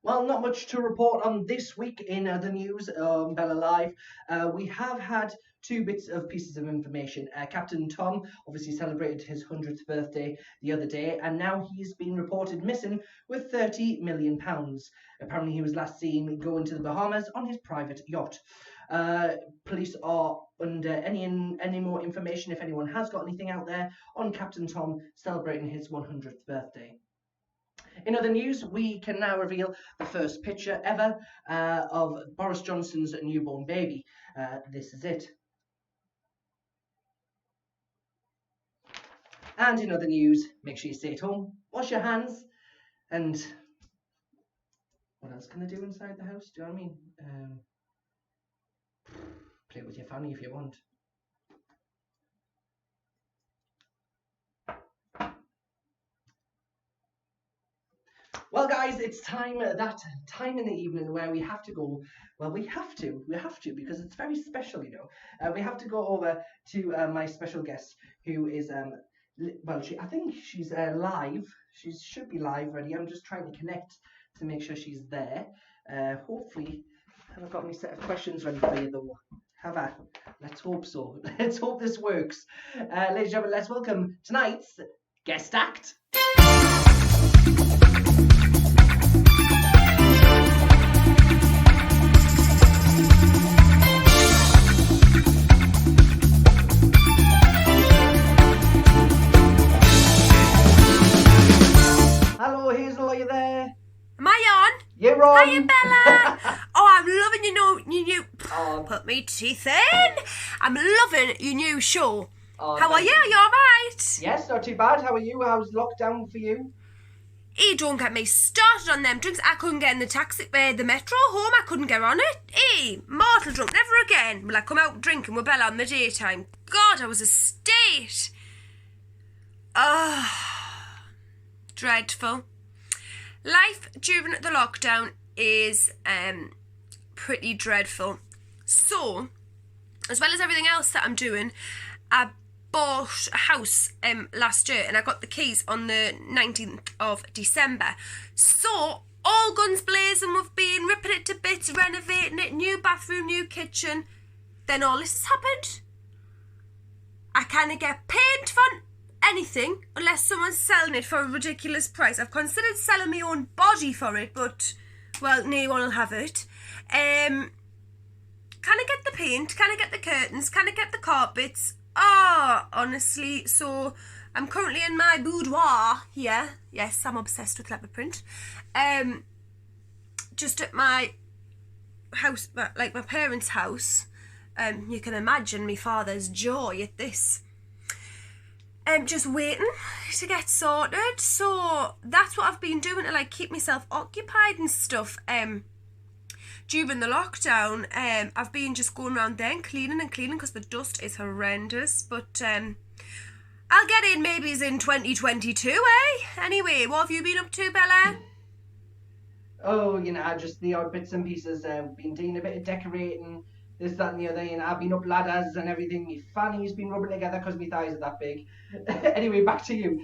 Well, not much to report on this week in the news, Bella Live. We have had two pieces of information. Captain Tom obviously celebrated his 100th birthday the other day, and now he's been reported missing with £30 million. Apparently he was last seen going to the Bahamas on his private yacht. Police are under any more information, if anyone has got anything out there, on Captain Tom celebrating his 100th birthday. In other news, we can now reveal the first picture ever of Boris Johnson's newborn baby. This is it. And in other news, make sure you stay at home, wash your hands, and what else can I do inside the house? Do you know what I mean? Play with your fanny if you want. Well, guys, it's that time in the evening where we have to go. Well, we have to because it's very special, you know. We have to go over to my special guest, who is well, I think she's live. She should be live already. I'm just trying to connect to make sure she's there. Hopefully, I've got my set of questions ready for you, though. Have I? Let's hope so. Let's hope this works. Ladies and gentlemen, let's welcome tonight's Guest act. Hello, Hazel, are you there? Am I on? You're on. Hiya, Bella. Oh, I'm loving your new. Oh. Put me teeth in. I'm loving your new show. Oh, How are thank you? You alright? Yes, not too bad. How are you? How's lockdown for you? Hey, don't get me started on them drinks. I couldn't get in the the metro home. I couldn't get on it. Hey, mortal drunk. Never again will I come out drinking with Bella in the daytime. God, I was a state. Dreadful. Life during the lockdown is pretty dreadful. So, as well as everything else that I'm doing, I bought a house last year and I got the keys on the 19th of December. So, all guns blazing, we've been ripping it to bits, renovating it, new bathroom, new kitchen. Then all this has happened. I can't get paid for anything unless someone's selling it for a ridiculous price. I've considered selling my own body for it, but, well, no one will have it. Can I get the paint? Can I get the curtains? Can I get the carpets? Honestly, so I'm currently in my boudoir here. Yes, I'm obsessed with leopard print. Just at my house, like my parents' house. You can imagine my father's joy at this. Just waiting to get sorted. So that's what I've been doing to like keep myself occupied and stuff. During the lockdown, I've been just going around there and cleaning because the dust is horrendous. But I'll get in maybe in 2022, eh? Anyway, what have you been up to, Bella? Oh, you know, just the odd bits and pieces. Been doing a bit of decorating, this, that and the other. You know, I've been up ladders and everything. My fanny's been rubbing together because my thighs are that big. Anyway, back to you.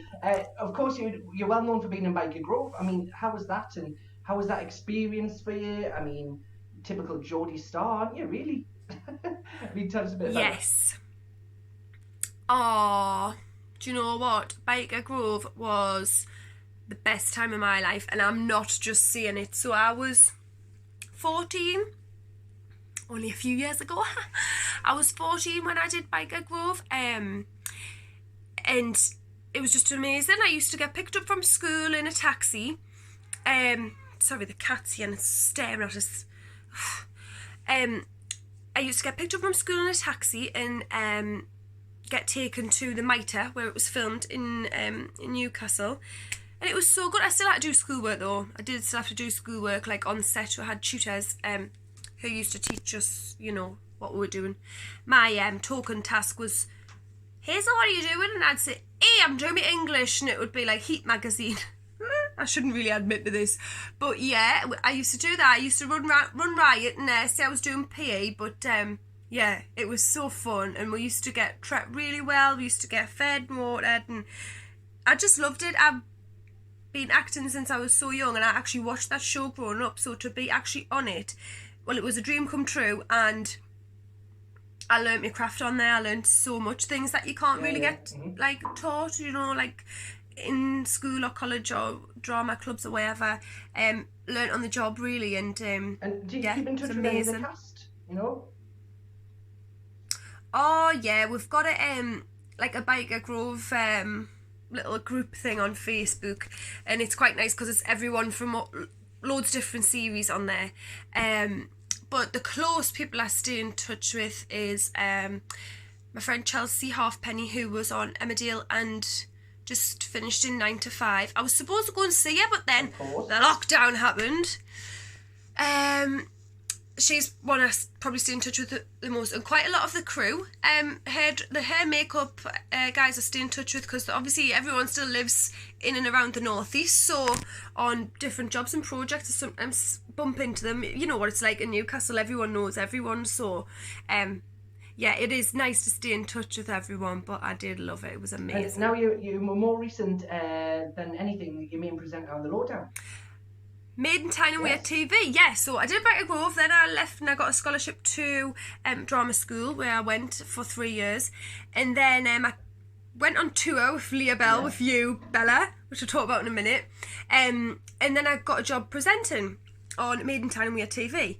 Of course, you're well known for being in Biker Grove. I mean, how was that? And how was that experience for you? I mean, typical Geordie star, aren't you, really? I mean, tell us a bit about Yes. Oh, do you know what? Biker Grove was the best time of my life, and I'm not just saying it. So I was 14, only a few years ago. I was 14 when I did Biker Grove, and it was just amazing. I used to get picked up from school in a taxi. Sorry, the cat's here and it's staring at us. I used to get picked up from school in a taxi and get taken to the Mitre where it was filmed in Newcastle, and it was so good. I still had to do schoolwork though. I did still have to do schoolwork like on set. I had tutors who used to teach us, you know, what we were doing. My token task was, Hazel, what are you doing? And I'd say, hey, I'm doing my English, and it would be like Heat magazine. I shouldn't really admit to this, but yeah, I used to do that. I used to run riot and say I was doing PE, but yeah, it was so fun, and we used to get treated really well. We used to get fed and watered, and I just loved it. I've been acting since I was so young, and I actually watched that show growing up, so to be actually on it, well, it was a dream come true, and I learnt my craft on there. I learnt so much things that you can't really get like taught, you know, like in school or college or drama clubs or wherever. Learnt on the job really, and do you keep in touch with any of the cast, you know? Oh yeah, we've got a like a Biker Grove little group thing on Facebook, and it's quite nice because it's everyone from loads of different series on there. But the close people I stay in touch with is my friend Chelsea Halfpenny, who was on Emmerdale and just finished in 9 to 5. I was supposed to go and see her, but then the lockdown happened. She's one I probably stay in touch with the most, and quite a lot of the crew. The hair makeup guys I stay in touch with, because obviously everyone still lives in and around the northeast, so on different jobs and projects I sometimes bump into them. You know what it's like in Newcastle, everyone knows everyone, so yeah, it is nice to stay in touch with everyone, but I did love it. It was amazing. Now you were more recent than anything, your main presenter on the Lowdown. Made in Tyne and Weir TV, yeah. So I did Biker Grove, then I left and I got a scholarship to drama school where I went for 3 years, and then I went on tour with Leah Bell, with you, Bella, which I'll talk about in a minute. And then I got a job presenting on Maiden Town and Weird TV.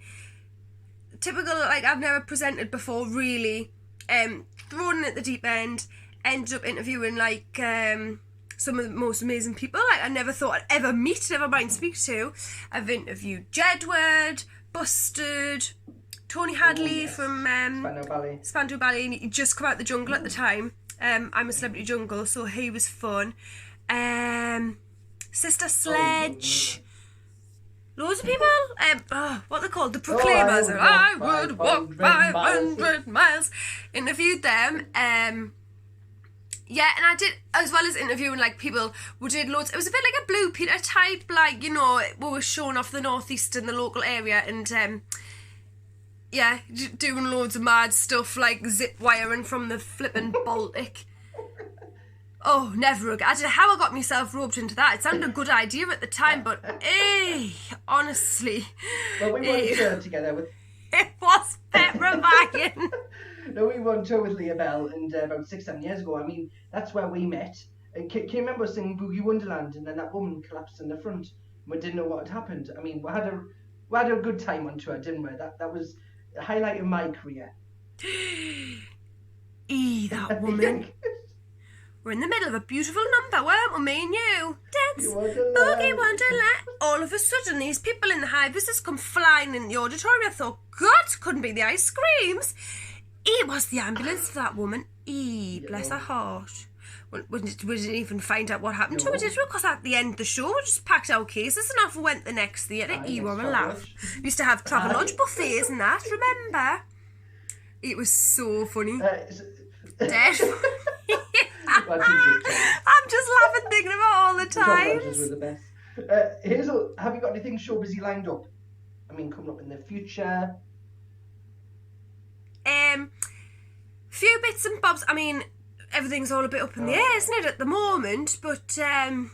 Typical, like, I've never presented before, really. Thrown in at the deep end, ended up interviewing, like, some of the most amazing people, like, I never thought I'd ever meet, never mind speak to. I've interviewed Jedward, Busted, Tony Hadley from Spandau Ballet, and he just come out the jungle at the time. I'm a Celebrity Jungle, so he was fun. Sister Sledge, loads of people. What they're called, the Proclaimers. I would walk 500 miles. Interviewed them. Yeah, and I did, as well as interviewing, like, people, we did loads. It was a bit like a Blue Peter type, like, you know, we were showing off the northeast and the local area, and yeah, doing loads of mad stuff, like zip wiring from the flippin' Baltic. Oh, never again. I don't know how I got myself roped into that. It sounded a good idea at the time, but honestly. Well, we went tour together with... It was petrifying. No, we went tour with Leah Bell, and about 6-7 years ago, I mean, that's where we met. And can you remember us singing Boogie Wonderland, and then that woman collapsed in the front, and we didn't know what had happened? I mean, we had a good time on tour, didn't we? That was the highlight of my career. That woman. We're in the middle of a beautiful number, weren't we, me and you? Dance, Boogie Wonderland. All of a sudden, these people in the high visors come flying in the auditorium. I thought, God, couldn't be the ice creams. It was the ambulance for that woman. Bless her heart. We didn't even find out what happened to her, did we? Because at the end of the show, we just packed our cases and off we went the next theatre. Were a laugh. We used to have Travelodge buffets and that, remember? It was so funny. Dead. I'm just laughing thinking about all the times. Were the best. Hazel, have you got anything show busy lined up? I mean, coming up in the future? Few bits and bobs. I mean, everything's all a bit up in the air, isn't it, at the moment? But yeah,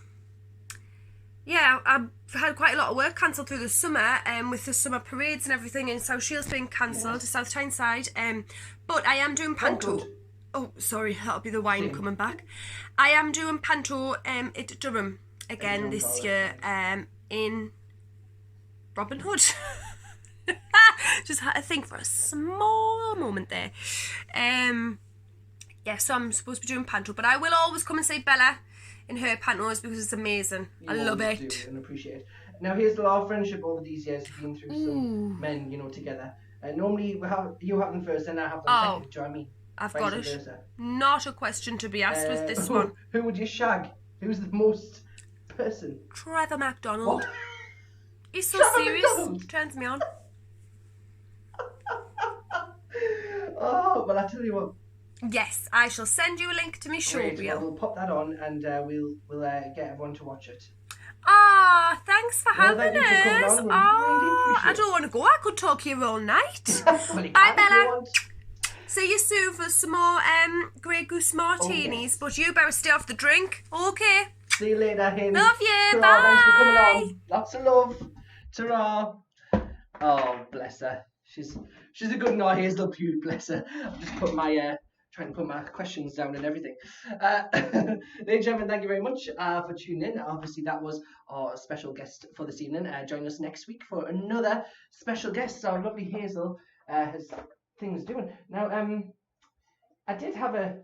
I've had quite a lot of work cancelled through the summer, with the summer parades and everything in South Shields being cancelled, to South Tyneside. But I am doing Panto. Oh, sorry, that'll be the wine coming back. I am doing Panto at Durham again this year, in Robin Hood. Just had to think for a small moment there. Yeah, so I'm supposed to be doing Panto, but I will always come and see Bella in her pantos because it's amazing. I love it. Do and appreciate it. Now, here's the our friendship over these years. We've been through some men, you know, together. Normally, you have them first, and I have them second. Do you know what I mean? I've got it. Versa. Not a question to be asked with this one. Who would you shag? Who's the most person? Trevor MacDonald. What? He's so Trevor serious. MacDonald? Turns me on. Oh, well, I tell you what. Yes, I shall send you a link to my show reel. Well, we'll pop that on, and we'll get everyone to watch it. Ah, thanks for having thank you for coming us. on. Really appreciate I don't want to go. I could talk here all night. Well, Bye, Bella. See you soon for some more Grey Goose martinis. yes. But you better stay off the drink. Okay. See you later, Him. Love you. Ta-ra, Bye. Thanks for coming on. Lots of love. Ta-ra. Oh, bless her. She's a good night, Hazel Pugh, bless her. I've just put my trying to put my questions down and everything. Ladies and gentlemen, thank you very much for tuning in. Obviously, that was our special guest for this evening. Join us next week for another special guest. Our lovely Hazel has things doing. Now, I did have a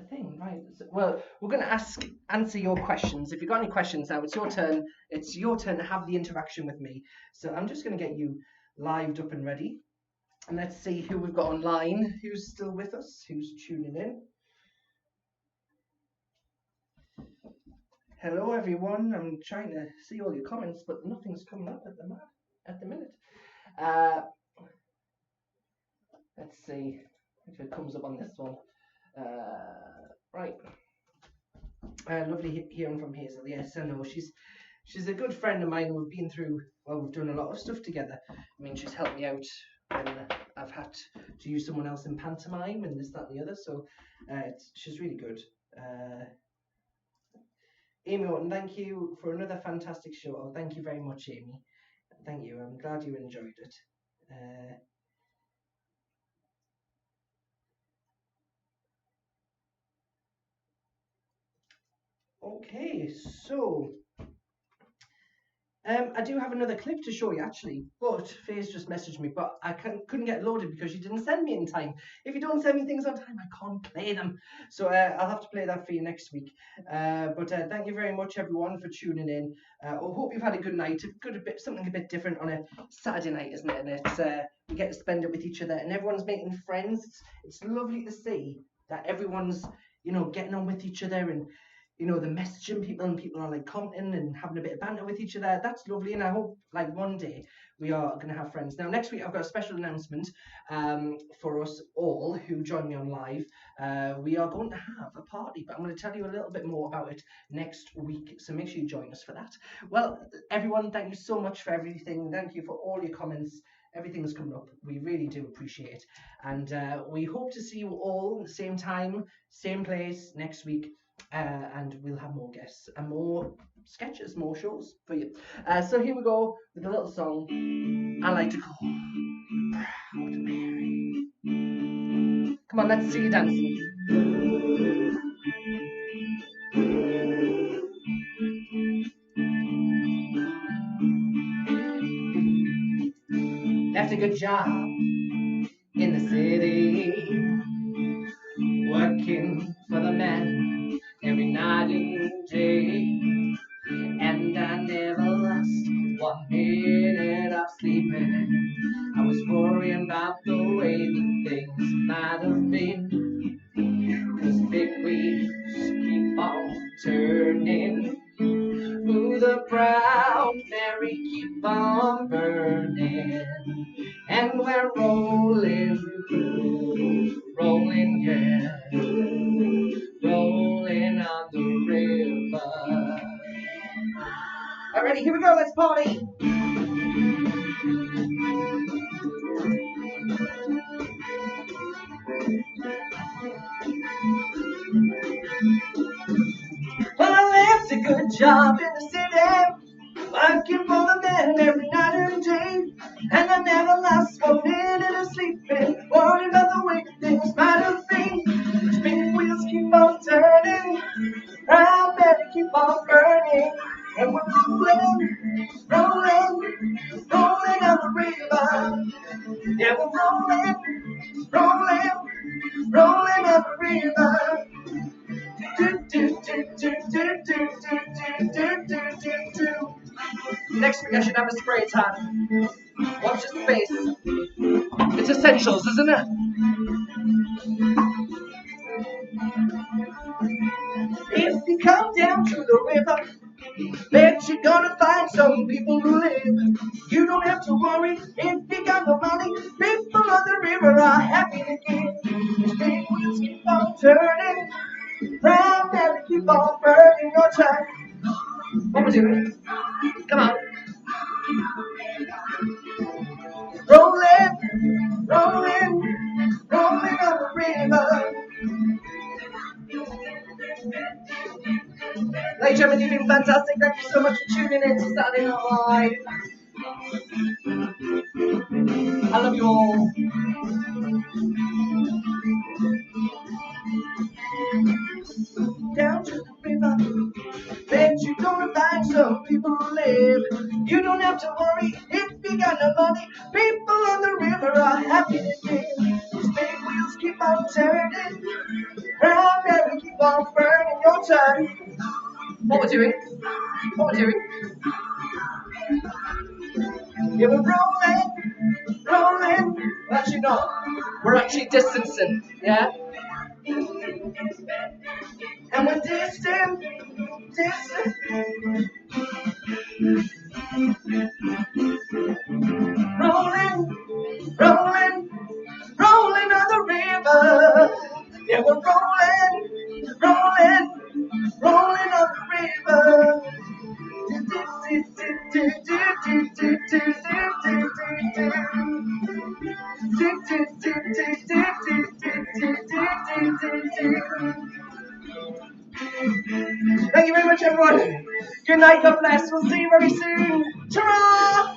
thing, right? Well, we're going to answer your questions. If you've got any questions now, it's your turn. It's your turn to have the interaction with me. So I'm just going to get you lived up and ready. And let's see who we've got online, who's still with us, who's tuning in. Hello, everyone. I'm trying to see all your comments, but nothing's coming up at the minute. Let's see if it comes up on this one. Right. Lovely hearing from Hazel. Yes, I know. She's a good friend of mine. We've been through, well, we've done a lot of stuff together. I mean, she's helped me out when I've had to use someone else in pantomime and this, that, and the other. So she's really good. Amy Orton, thank you for another fantastic show. Oh, thank you very much, Amy. Thank you. I'm glad you enjoyed it. Okay, so I do have another clip to show you actually, but Faye's just messaged me, but I couldn't get loaded because she didn't send me in time. If you don't send me things on time, I can't play them. So I'll have to play that for you next week. But thank you very much everyone for tuning in. I hope you've had a good night. Something a bit different on a Saturday night, isn't it? And it's we get to spend it with each other, and everyone's making friends. It's lovely to see that everyone's getting on with each other, and the messaging people, and people are like commenting and having a bit of banter with each other. That's lovely, and I hope like one day we are going to have friends. Now next week I've got a special announcement for us all who join me on live. We are going to have a party, but I'm going to tell you a little bit more about it next week, so make sure you join us for that. Well, everyone, thank you so much for everything. Thank you for all your comments. Everything's coming up. We really do appreciate it, and we hope to see you all at the same time, same place next week. And we'll have more guests and more sketches, more shows for you. So here we go with a little song I like to call Proud Mary. Come on, let's see you dancing. Left a good job in the city, working for the men every night and day. And I never lost 1 minute of sleeping. I was worrying about the way that things might have been. 'Cause big wheels keep on turning. Ooh, the Proud Mary keep on burning. And we're rolling, rolling, yeah, rolling on the river. Alrighty, here we go, let's party! Well, I left a good job in the city, working for the men every night and day. And I never lost 1 minute of sleeping, worrying about the way things might have been. Big wheels keep on turning, Proud Mary keep on burning. And we're rolling, rolling, rolling on the river. Yeah, we're rolling, rolling, rolling on the river. Next week I should have a spray tan. Watch your space. It's essentials, isn't it? If you come down to the river, bet you're gonna find some people who live. You don't have to worry if you got no money. People on the river are happy to give. Big wheels keep on turning, Proud Mary keep on burning your time. What we doing? Come on. Rolling, rolling, rolling on the river. Ladies and gentlemen, you've been fantastic. Thank you so much for tuning in to Saturday Night Live. I love you all. Down to the river, bet you're gonna find some people who live. You don't have to worry if you got no money. People on the river are happy to give. These big wheels keep on turning, Proud Mary keep on burning your time. What we're doing? What we're doing? Yeah, we're rolling, rolling. Actually not. We're actually distancing, yeah? And we're distant, distant. Rolling, rolling, rolling on the river. Yeah, we're rolling, rolling, rolling on the river. Thank you very much, everyone. Good night, God bless. We'll see you very soon. Ta-ra!